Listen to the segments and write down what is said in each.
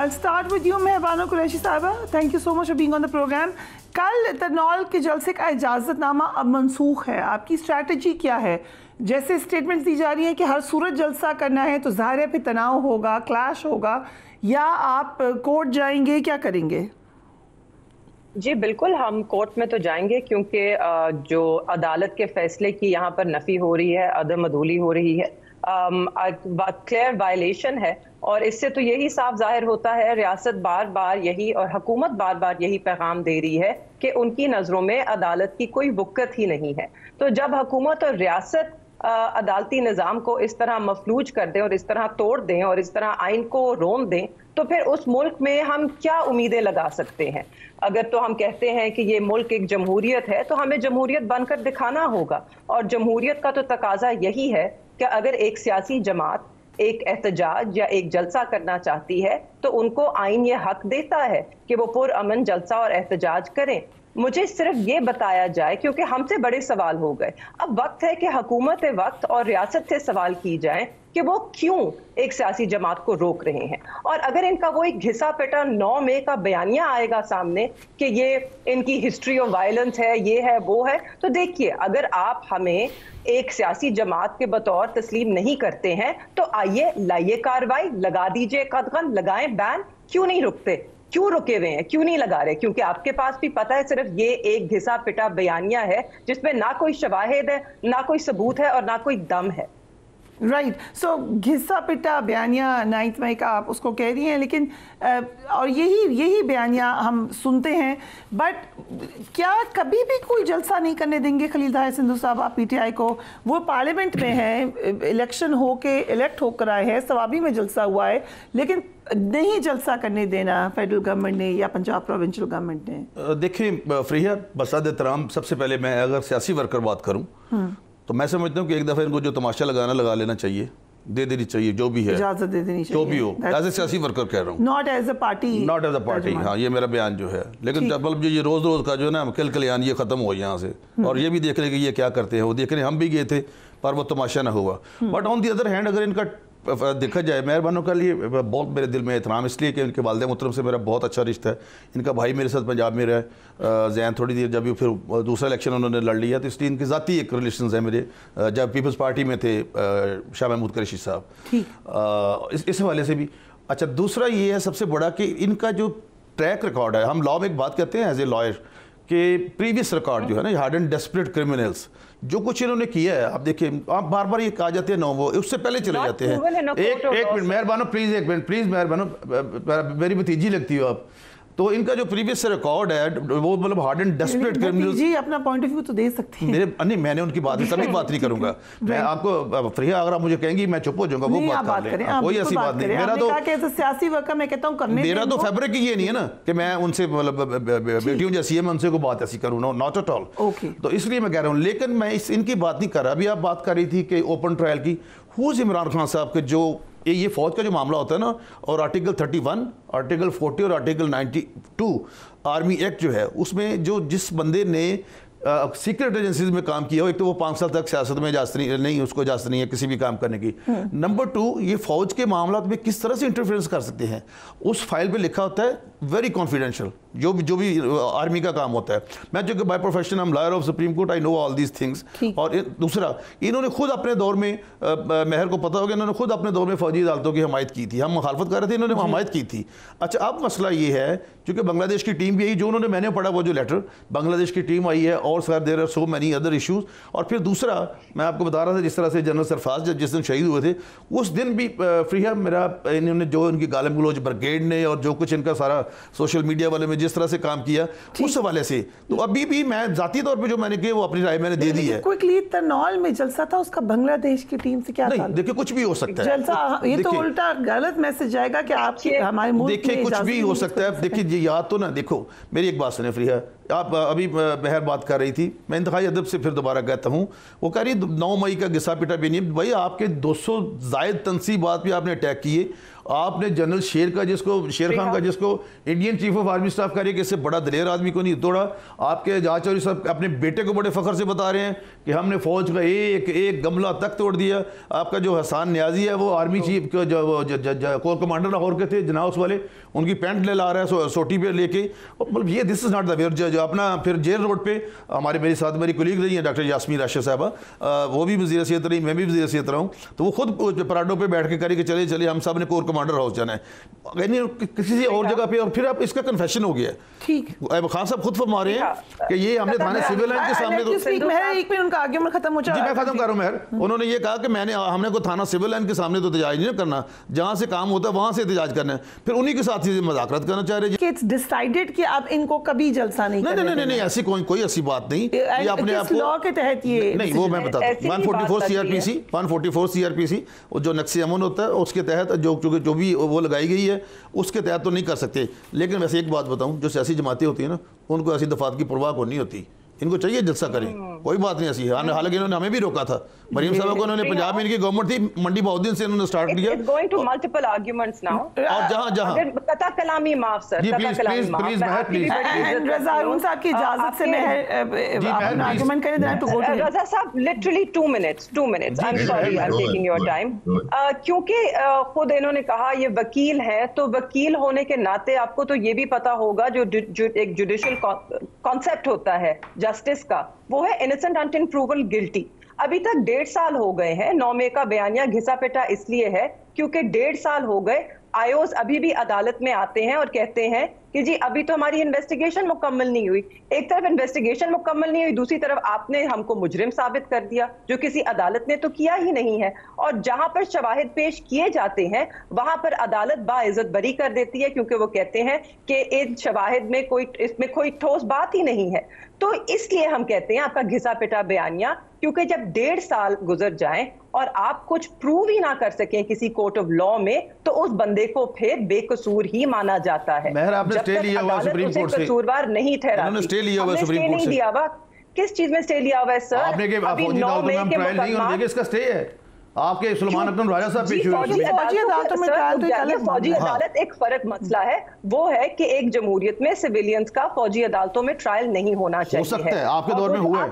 I'll start with you, मेहबानो Qureshi साहबा. Thank you so much for being on the program. कल तरनौल के जलसे का इजाज़तनामा अब मनसूख है. आपकी स्ट्रैटेजी क्या है? जैसे स्टेटमेंट्स दी जा रही हैं कि हर सूरत जलसा करना है तो ज़ाहिर है फिर तनाव होगा, क्लैश होगा, या आप कोर्ट जाएंगे, क्या करेंगे? जी बिल्कुल, हम कोर्ट में तो जाएंगे क्योंकि जो अदालत के फैसले की यहाँ पर नफ़ी हो रही है, अदम अदूली हो रही है, क्लियर वायलेशन है. और इससे तो यही साफ जाहिर होता है, रियासत बार बार यही और हुकूमत बार बार यही पैगाम दे रही है कि उनकी नज़रों में अदालत की कोई वक़्त ही नहीं है. तो जब हुकूमत और रियासत अदालती निज़ाम को इस तरह मफलूज कर दें और इस तरह तोड़ दें और इस तरह आइन को रोन दें, तो फिर उस मुल्क में हम क्या उम्मीदें लगा सकते हैं? अगर तो हम कहते हैं कि ये मुल्क एक जमहूरियत है तो हमें जमहूरियत बनकर दिखाना होगा. और जमहूरियत का तो तकाजा यही है कि अगर एक सियासी जमात एक एहतजाज या एक जलसा करना चाहती है तो उनको आइन ये हक देता है कि वो पुरअमन जलसा और एहतजाज करें. मुझे सिर्फ ये बताया जाए, क्योंकि हमसे बड़े सवाल हो गए, अब वक्त है कि हुकूमत वक्त और रियासत से सवाल की जाए कि वो क्यों एक सियासी जमात को रोक रहे हैं. और अगर इनका वो एक घिसा पिटा 9 मई का बयानिया आएगा सामने कि ये इनकी हिस्ट्री ऑफ वायलेंस है, ये है, वो है, तो देखिए, अगर आप हमें एक सियासी जमात के बतौर तस्लीम नहीं करते हैं तो आइए लाइए कार्रवाई, लगा दीजिए कदगन, लगाएं बैन. क्यों नहीं रुकते? क्यों रुके हुए हैं? क्यों नहीं लगा रहे? क्योंकि आपके पास भी पता है सिर्फ ये एक घिसा पिटा बयानिया है जिसमें ना कोई शवाहिद है, ना कोई सबूत है और ना कोई दम है. राइट. सो घिसा पिटा बयानिया 9 मई का आप उसको कह रही हैं, लेकिन और यही बयानिया हम सुनते हैं, बट क्या कभी भी कोई जलसा नहीं करने देंगे खलील ताहिर सिंधु साहब आप पीटीआई को? वो पार्लियामेंट में है, इलेक्शन हो के इलेक्ट होकर आए हैं, सवाबी में जलसा हुआ है, लेकिन नहीं जलसा करने देना फेडरल गवर्नमेंट ने या पंजाब प्रोविंशियल गवर्नमेंट ने. देखिए फ्रीहा, बसाद एहतराम, सबसे पहले मैं अगर सियासी वर्कर बात करूँ तो मैं समझता हूँ कि एक दफ़ा इनको जो तमाशा लगाना लगा लेना चाहिए, दे देनी चाहिए, जो भी है इजाज़त दे देनी चाहिए, जो भी हो. एज ए सियासी वर्कर कह रहा हूँ, नॉट एज अ पार्टी. हाँ, ये मेरा बयान जो है. लेकिन जब जो ये रोज़ रोज़ का जो है ना किल कल्याण, ये ख़त्म हो यहाँ से. और ये भी देख रहे कि ये क्या करते हैं, वो देख रहे, हम भी गए थे पर वो तमाशा ना हुआ. But on the other hand अगर इनका देखा जाए, मेहरबानों के लिए बहुत मेरे दिल में एहतराम, इसलिए कि इनके वालिद मोहतरम से मेरा बहुत अच्छा रिश्ता है. इनका भाई मेरे साथ पंजाब में रहा है, जैन थोड़ी देर, जब फिर दूसरा इलेक्शन उन्होंने लड़ लिया, तो इसलिए इनकी ज़ाती एक रिलेशन है मेरे. जब पीपल्स पार्टी में थे शाह महमूद कुरैशी साहब, इस हवाले से भी. अच्छा, दूसरा ये है सबसे बड़ा कि इनका जो ट्रैक रिकॉर्ड है, हम लॉ में एक बात कहते हैं एज ए लॉयर कि प्रीवियस रिकॉर्ड जो है ना, हार्ड एंड डेस्परेट क्रिमिनल्स, जो कुछ इन्होंने किया है, आप देखिए, आप बार बार ये कहा जाते हैं, नो वो उससे पहले चले जाते हैं. एक मिनट मेहरबानो, प्लीज एक मिनट, प्लीज मेहरबानो, मेरी भतीजी लगती हो आप. तो इनका जो प्रीवियस रिकॉर्ड है वो मतलब हार्ड एंड डेस्परेट क्रिमिनल्स. जी, अपना पॉइंट ऑफ व्यू तो दे सकते हैं. नहीं, मैंने उनकी बात सभी बात नहीं करूंगा. मैं आपको फ्रीहा, अगर आप मुझे कहेंगी मैं चुप हो जाऊंगा, वो बात कर लें, कोई ऐसी बात नहीं. मेरा तो सियासी वर्कर मैं कहता हूं करने, मेरा तो फैब्रिक ये नहीं है ना कि मैं उनसे मतलब बेटियों जैसी है, मैं उनसे को बात ऐसी करूँ, नॉट एट ऑल. तो इसलिए मैं कह रहा हूँ, लेकिन मैं इनकी बात नहीं कर रहा. अभी आप बात कर रही थी कि ओपन ट्रायल की, हुज इमरान खान साहब के जो ये फौज का जो मामला होता है ना, और आर्टिकल 31, आर्टिकल 40 और आर्टिकल 92 आर्मी एक्ट जो है, उसमें जो जिस बंदे ने सीक्रेट एजेंसीज में काम किया हो, एक तो वो 5 साल तक सियासत में इजाजत नहीं, उसको इजाजत नहीं है किसी भी काम करने की. नंबर 2, ये फौज के मामला में किस तरह से इंटरफेरेंस कर सकते हैं, उस फाइल पे लिखा होता है वेरी कॉन्फिडेंशियल, जो भी आर्मी का काम होता है. मैं जो कि by profession I am lawyer of supreme court, I know all these things. और दूसरा, इन्होंने खुद अपने दौर में, मेहर को पता होगा, इन्होंने खुद अपने दौर में फौजी अदालतों की हमायत की थी. हम मुखालफत कर रहे थे, इन्होंने हमायत की थी. अच्छा, अब मसला ये है, क्योंकि बांग्लादेश की टीम भी आई, जो उन्होंने, मैंने पढ़ा वो जो लेटर, बांग्लादेश की टीम आई है, और sir there are so many other issues. और फिर दूसरा, मैं आपको बता रहा था, जिस तरह से जनरल सरफराज जिस दिन शहीद हुए थे, उस दिन भी फ्रीहा मेरा, इन्होंने जो इनकी गालिब गलौज ब्रिगेड ने और जो कुछ इनका सारा सोशल मीडिया वाले में जिस तरह से काम किया, उस हवाले से तो अभी भी मैं जाती तौर पे जो मैंने किया वो अपनी राय मैंने दे दी है. क्विकली, तरनौल में जलसा था, उसका बांग्लादेश की टीम से क्या था? देखिए, कुछ भी हो सकता है जलसा, ये तो उल्टा गलत मैसेज जाएगा कि आपके हमारे मुल्क में. देखिए, कुछ भी हो सकता है. देखिए, याद तो ना, देखो मेरी एक बात सुने फ्रीहा, आप अभी मेहर बात कर रही थी, मैं इंतहाई अदब से फिर दोबारा कहता हूँ, वो कह रही 9 मई का घिसा पिटा भी नहीं. भाई, आपके 200 जायद तनसीबात भी आपने अटैक किए आपने जनरल शेर खान का जिसको Indian chief of army staff कह रहे कि इससे बड़ा दलेर आदमी को नहीं तोड़ा। आपके जहाज चौधरी साहब अपने बेटे को बड़े फख्र से बता रहे हैं कि हमने फौज का एक गमला तक तोड़ दिया। आपका जो हसान न्याजी है वो army chief core commander Lahore के थे जनाउस वाले, उनकी पैंट ले ला रहा है सोटी पे लेके। मतलब ये this is not the way. जो अपना फिर जेल रोड पे मेरे साथ मेरी कोलीग रही है डॉक्टर यास्मीन राशिद साहबा, वो भी वज़ीर सेहत रही, मैं भी वज़ीर सेहत रहा हूँ, तो वो खुद पराडो पे बैठ के करे कि चले हम सब ने कोर कमांडर हाउस जाना है किसी और जगह पे। और फिर आप इसका कन्फेशन हो गया। ठीक, खान साहब खुद फरमा रहे हैं कि ये हमने थाने सिविल लाइन के सामने उनका आर्गुमेंट खत्म हो जाए। मैं खत्म कर रहा हूं मेहर। उन्होंने ये कहा कि हमने को थाना सिविल लाइन के सामने तो एहतजाज नहीं करना, जहां से काम होता है वहां से एहतजाज करना है। फिर उन्हीं के साथ ही मज़ाकरात करना चाह रहे हैं। इट्स डिसाइडेड कि आप इनको कभी जलसा नहीं नहीं, ऐसी कोई ऐसी बात नहीं। ये अपने आप लॉ के तहत ये नहीं, वो मैं बताता हूँ 144 CRPC जो नक्शे अमन होता है उसके तहत जो भी वो लगाई गई है उसके तहत तो नहीं कर सकते। लेकिन वैसे एक बात बताऊं, जो सियासी जमातें होती है ना उनको ऐसी दफात की परवाह को नहीं होती, इनको चाहिए जलसा करें, कोई बात नहीं ऐसी। हालांकि इन्होंने हमें भी रोका था, मरीम साहब को उन्होंने पंजाब में इनकी गवर्नमेंट थी मंडी बहुद्दीन से इन्होंने स्टार्ट किया। Going to multiple arguments now और जहां कता कलामी माफ सर, कता कलामी माफ प्लीज रज़ा हारून साहब की इजाजत से मैं अपना आर्गुमेंट करें देना टू गो टू रज़ा साहब literally 2 minutes I am sorry I am taking your time. क्योंकि खुद इन्होंने कहा ये वकील है, तो वकील होने के नाते आपको तो ये भी पता होगा जो एक जुडिशियल कॉन्सेप्ट होता है जस्टिस का, वो है इनोसेंट अंटिल प्रूवन गिल्टी। अभी तक 1.5 साल हो गए हैं। 9 मई का बयानिया घिसा पिटा इसलिए है क्योंकि 1.5 साल हो गए। आयोज अभी भी अदालत में आते हैं और कहते हैं कि जी अभी तो हमारी इन्वेस्टिगेशन मुकम्मल नहीं हुई। एक तरफ इन्वेस्टिगेशन मुकम्मल नहीं हुई, दूसरी तरफ आपने हमको मुजरिम साबित कर दिया, जो किसी अदालत ने तो किया ही नहीं है। और जहां पर शवाहिद पेश किए जाते हैं वहां पर अदालत बाइज्जत बरी कर देती है, क्योंकि वो कहते हैं कि इन शवाहिद में इसमें कोई ठोस बात ही नहीं है। तो इसलिए हम कहते हैं आपका घिसा पिटा बयानिया, क्योंकि जब 1.5 साल गुजर जाएं और आप कुछ प्रूव ही ना कर सकें किसी कोर्ट ऑफ लॉ में, तो उस बंदे को फिर बेकसूर ही माना जाता है। स्टे लिया हुआ सुप्रीम कोर्ट से, कसूरवार नहीं ठहराती। स्टे लिया हुआ सुप्रीम कोर्ट से, दिया हुआ किस चीज में स्टे लिया हुआ है सर? आपने के फौजी अदालतों में हम ट्रायल नहीं होने देंगे, इसका स्टे है। आपके सुलेमान अकरम राजा साहब पेश हुए फौजी अदालतों में ट्रायल तो एक फौजी अदालत एक फर्क मसला है, वो है कि एक जमहूरियत में सिविलियंस का फौजी अदालतों में ट्रायल नहीं होना चाहिए। हो सकता है आपके दौर में हुआ है।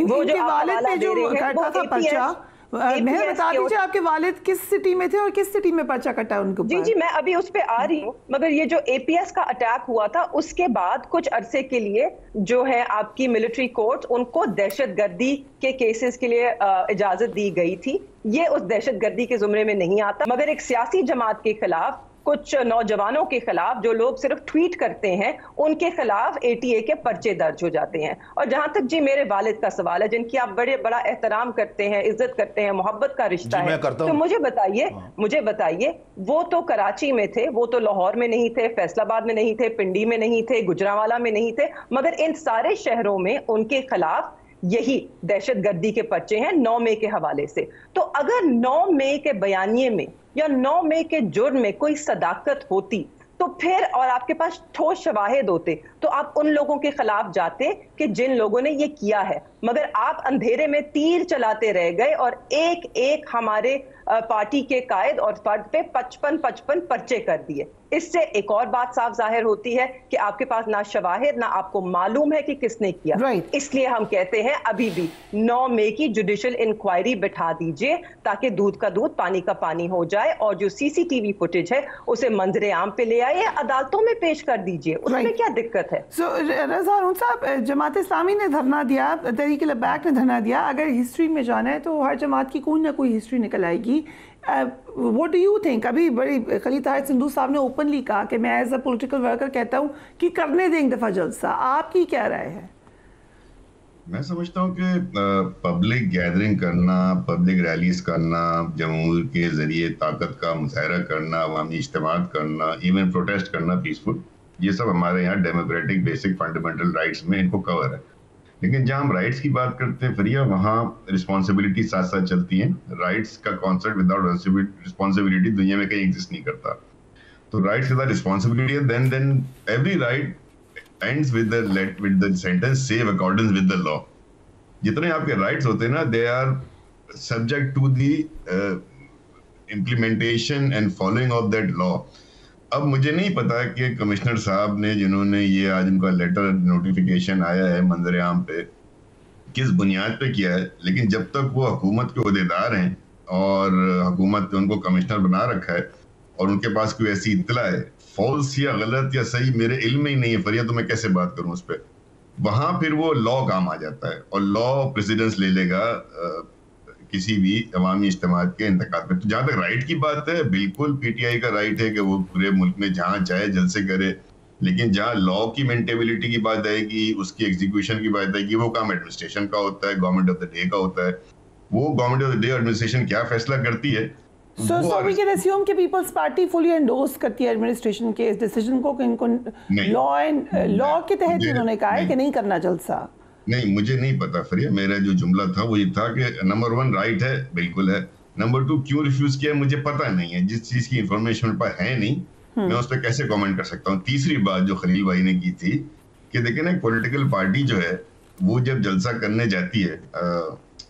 वो जो वालिद पे जो कटा था पर्चा, मैं बता दीजिए आपके वालिद किस सिटी में थे और किस सिटी में पर्चा कटा उनको? जी मैं अभी उस पे आ रही हूँ। मगर ये जो APS का अटैक हुआ था उसके बाद कुछ अरसे के लिए जो है आपकी मिलिट्री कोर्ट उनको दहशतगर्दी के केसेस के लिए इजाजत दी गई थी। ये उस दहशतगर्दी के जुमरे में नहीं आता, मगर एक सियासी जमात के खिलाफ, कुछ नौजवानों के खिलाफ जो लोग सिर्फ ट्वीट करते हैं, उनके खिलाफ ATA के पर्चे दर्ज हो जाते हैं। और जहां तक जी मेरे वालिद का सवाल है, जिनकी आप बड़ा एहतराम करते हैं, इज्जत करते हैं, मोहब्बत का रिश्ता है, तो मुझे बताइए वो तो कराची में थे, वो तो लाहौर में नहीं थे, फैसलाबाद में नहीं थे, पिंडी में नहीं थे, गुजरांवाला में नहीं थे, मगर इन सारे शहरों में उनके खिलाफ यही दहशतगर्दी के पर्चे हैं 9 मई के हवाले से। तो अगर 9 मई के बयानिए में या 9 मई के जुर्म में कोई सदाकत होती तो फिर, और आपके पास ठोस शवाहिद होते, तो आप उन लोगों के खिलाफ जाते कि जिन लोगों ने ये किया है। मगर आप अंधेरे में तीर चलाते रह गए और एक एक हमारे पार्टी के कायद और फर्द पे 55 पर्चे कर दिए। इससे एक और बात साफ जाहिर होती है कि आपके पास ना शवाहिद, ना आपको मालूम है कि किसने किया। इसलिए हम कहते हैं अभी भी 9 मई की जुडिशियल इंक्वायरी बिठा दीजिए, ताकि दूध का दूध पानी का पानी हो जाए, और जो CCTV फुटेज है उसे मंजरे आम पे ले आए, अदालतों में पेश कर दीजिए। उसमें क्या दिक्कत है? रज़ा हारून साहब, जमात इस्लामी ने धरना दिया, तहरीक लबैक ने धरना दिया। अगर हिस्ट्री में जाना है तो हर जमात की कोई ना कोई हिस्ट्री निकल आएगी। What do you think? अभी बड़ी खलील ताहिर संधू साहब ने ओपनली कहा कि मैं एज अ पॉलिटिकल वर्कर कहता हूं कि करने दें एक दफा जलसा। आपकी क्या राय है? मैं समझता हूं कि पब्लिक गैदरिंग करना, पब्लिक रैलीज करना, जमहूर के जरिए ताकत का मुजाहरा करना, अवामी इज्तिमात करना, इवन प्रोटेस्ट करना पीसफुल, ये सब हमारे यहाँ डेमोक्रेटिक बेसिक फंडामेंटल राइट्स में इनको कवर है। लेकिन जहां हम राइट्स की बात करते हैं फरिया, वहाँ रिस्पॉन्सिबिलिटी साथ साथ चलती है। राइट्स का कॉन्सेप्ट विदाउट रिस्पॉन्सिबिलिटी दुनिया में कहीं एग्जिस्ट नहीं करता। तो राइट्स के साथ रिस्पॉन्सिबिलिटी है, then every right ends with the sentence save according with the law. जितने आपके राइट्स होते हैं ना, they are subject to the implementation and following of that law. अब मुझे नहीं पता कि कमिश्नर साहब ने, जिन्होंने ये आज उनका लेटर नोटिफिकेशन आया है मंजर आम पे, किस बुनियाद पे किया है, लेकिन जब तक वो हुकूमत के ओहदेदार हैं और हुकूमत ने उनको कमिश्नर बना रखा है और उनके पास कोई ऐसी इत्तला है, फॉल्स या गलत या सही मेरे इल्म में ही नहीं है फरिया, तो मैं कैसे बात करूं उस पर। वहां फिर वो लॉ काम आ जाता है और लॉ प्रेसिडेंस ले लेगा किसी भी अवामी इज्तिमात के इंतकाद में। तो जहां तक राइट की बात है, बिल्कुल पीटीआई का राइट है कि वो पूरे मुल्क में जहां चाहे जलसे करे, लेकिन जहां लॉ की मेंटेबिलिटी की बात आएगी, उसकी एग्जीक्यूशन की बात आएगी, वो काम एडमिनिस्ट्रेशन का होता है, गवर्नमेंट ऑफ द डे का होता है। वो government of the day administration क्या फैसला करती है, So we can assume कि पीपल्स पार्टी fully endorse करती है एडमिनिस्ट्रेशन के इस डिसीजन को कि इनको लॉ के तहत उन्होंने कहा है कि नहीं करना जलसा। नहीं, मुझे नहीं पता फरिया, मेरा जो जुमला था वो ये था कि नंबर 1 राइट है, बिल्कुल है। नंबर 2 क्यों रिफ्यूज किया मुझे पता नहीं है, जिस चीज की इंफॉर्मेशन मेरे पास है नहीं, मैं उस पर कैसे कमेंट कर सकता हूँ। तीसरी बात जो खलील भाई ने की थी कि देखिए ना, पॉलिटिकल पार्टी जो है वो जब जलसा करने जाती है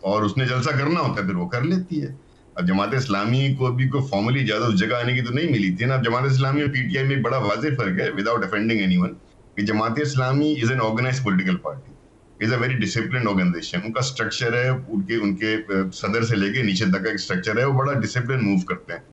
और उसने जलसा करना होता है फिर वो कर लेती है। अब जमात इस्लामी को अभी कोई फॉर्मली इजाजत उस जगह आने की तो नहीं मिली थी ना। अब जमात इस्लामी और पीटीआई में एक बड़ा वाज़ेह फर्क है, विदाउट ऑफेंडिंग एनीवन, कि Jamaat Islami is an organized political party, is a very discipline organization. उनका स्ट्रक्चर है, उनके सदर से लेके नीचे तक का एक स्ट्रक्चर है, वो बड़ा डिसिप्लिन मूव करते हैं।